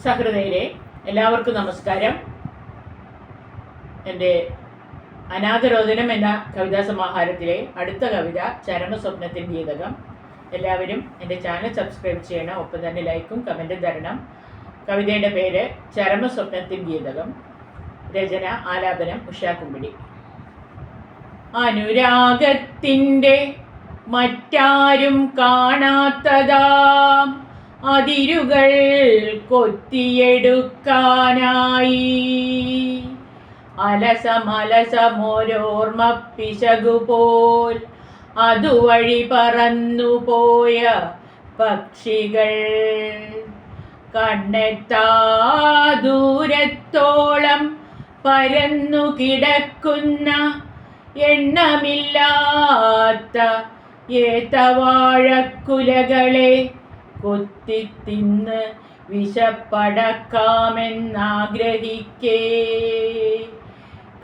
സഹൃദയരെ എല്ലാവർക്കും നമസ്കാരം. എൻ്റെ അനാഥരോദനം എന്ന കവിതാ സമാഹാരത്തിലെ അടുത്ത കവിത ചരമസ്വപ്നത്തിൻ ഗീതകം. എല്ലാവരും എൻ്റെ ചാനൽ സബ്സ്ക്രൈബ് ചെയ്യണം, ഒപ്പം തന്നെ ലൈക്കും കമൻറ്റും തരണം. കവിതയുടെ പേര് ചരമസ്വപ്നത്തിൻ ഗീതകം. രചന ആലാപനം ഉഷാ കുമ്പിടി. അനുരാഗത്തിൻ്റെ മറ്റാരും കാണാത്തതാം അതിരുകൾ കൊത്തിയെടുക്കാനായി അലസമലസമോരോർമ്മ പിശകുപോൽ അതുവഴി പറന്നുപോയ പക്ഷികൾ കണ്ണെത്താ ദൂരത്തോളം പരന്നു കിടക്കുന്ന എണ്ണമില്ലാത്ത ഏത്തവാഴക്കുലകളെ കൊത്തിത്തിന്ന് വിശപ്പടക്കാമെന്നാഗ്രഹിക്കേ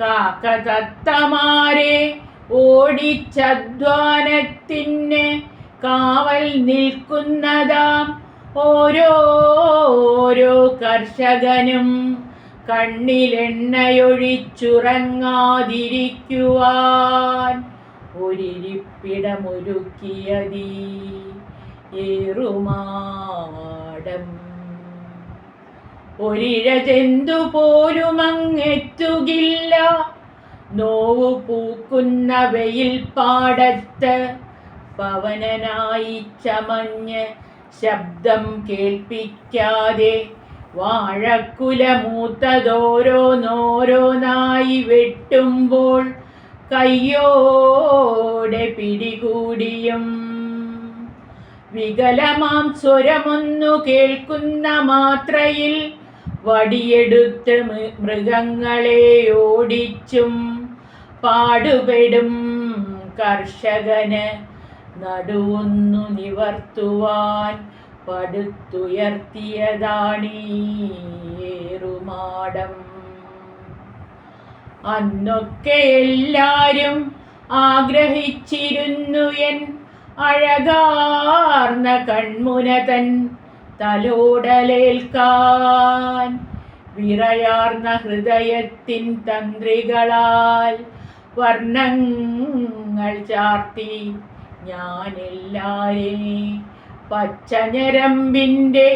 കാക്കതത്തമാരെ ഓടിച്ചധ്വാനത്തിന് കാവൽ നിൽക്കുന്നതാം ഓരോരോ കർഷകനും കണ്ണിലെണ്ണയൊഴിച്ചുറങ്ങാതിരിക്കുവാൻ ഒരിരിപ്പിടമൊരുക്കിയതീ ഏറുമാടം. ഒരിഴ ചെന്തു പോലും അങ്ങെത്തുകില്ല നോവു പൂക്കുന്ന വെയിൽ പാടത്ത് പവനനായി ചമഞ്ഞ് ശബ്ദം കേൾപ്പിക്കാതെ വാഴക്കുല മൂത്തതോരോന്നോരോന്നായി വെട്ടുമ്പോൾ കയ്യോടെ പിടികൂടിയും വികലമാം സ്വരമൊന്നു കേൾക്കുന്ന മാത്രയിൽ വടിയെടുത്ത് മൃഗങ്ങളെ ഓടിച്ചും പാടുപെടും കർഷകന് നടുവൊന്നു നിവർത്തുവാൻ പടുത്തുയർത്തിയതാണീ ഏറുമാടം. അന്നൊക്കെ എല്ലാരും ആഗ്രഹിച്ചിരുന്നു എൻ അഴകാർന്ന കൺമുന തൻ തലോടലേൽക്കാൻ വിറയാർന്ന ഹൃദയത്തിൻ തന്ത്രികളാൽ വർണ്ണങ്ങൾ ചാർത്തി ഞാനെല്ലാരെയും പച്ചഞരമ്പിൻ്റെ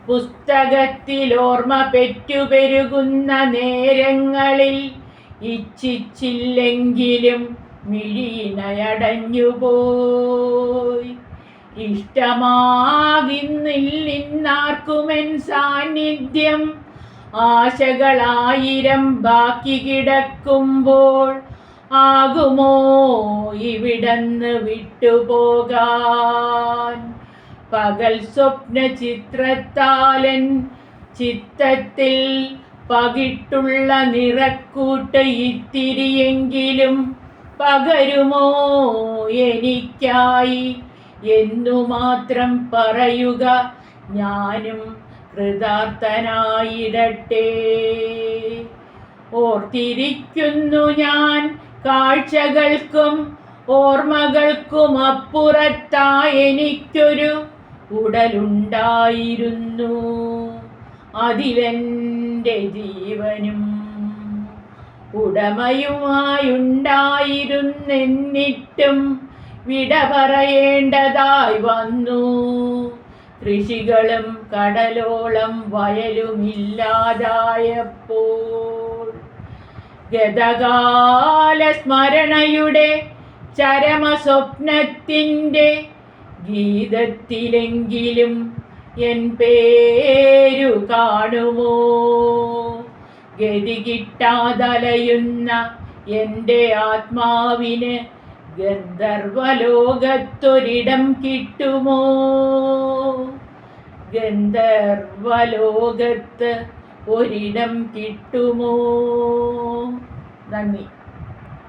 പുസ്തകത്തിൽ ഓർമ്മ പെറ്റുപെരുകുന്ന നേരങ്ങളിൽ ഇച്ഛിച്ചില്ലെങ്കിലും മിഴിയിണയടഞ്ഞുപോയി. ഇഷ്ടമാകുന്നില്ലാർക്കുമെൻ സാന്നിധ്യം ആശകളായിരം ബാക്കി കിടക്കുമ്പോൾ ആകുമോ ഇവിടന്ന് വിട്ടുപോകാൻ. പകൽ സ്വപ്ന ചിത്രത്താലൻ ചിത്തത്തിൽ പകിട്ടുള്ള നിറക്കൂട്ട് ഇത്തിരിയെങ്കിലും പകരുമോ എനിക്കായി എന്നു മാത്രം പറയുക ഞാനും കൃതാർത്ഥനായിടട്ടെ. ഓർത്തിരിക്കുന്നു ഞാൻ കാഴ്ചകൾക്കും ഓർമ്മകൾക്കും അപ്പുറത്തായി എനിക്കൊരു ഉടലുണ്ടായിരുന്നു, അതിലെൻ്റെ ജീവനും ഉടമയുമായുണ്ടായിരുന്നെന്നിട്ടും വിട പറയേണ്ടതായി വന്നു. കൃഷികളും കടലോളം വയലുമില്ലാതായപ്പോൾ ഗതകാല സ്മരണയുടെ ചരമസ്വപ്നത്തിൻ്റെ ഗീതത്തിലെങ്കിലും എൻ പേരു കാണുമോ. ഗതി കിട്ടാതലയുന്ന എൻ്റെ ആത്മാവിന് ഗന്ധർവലോകത്തൊരിടം കിട്ടുമോ. ഗന്ധർവലോകത്ത് ഒരിടം കിട്ടുമോ. നന്ദി.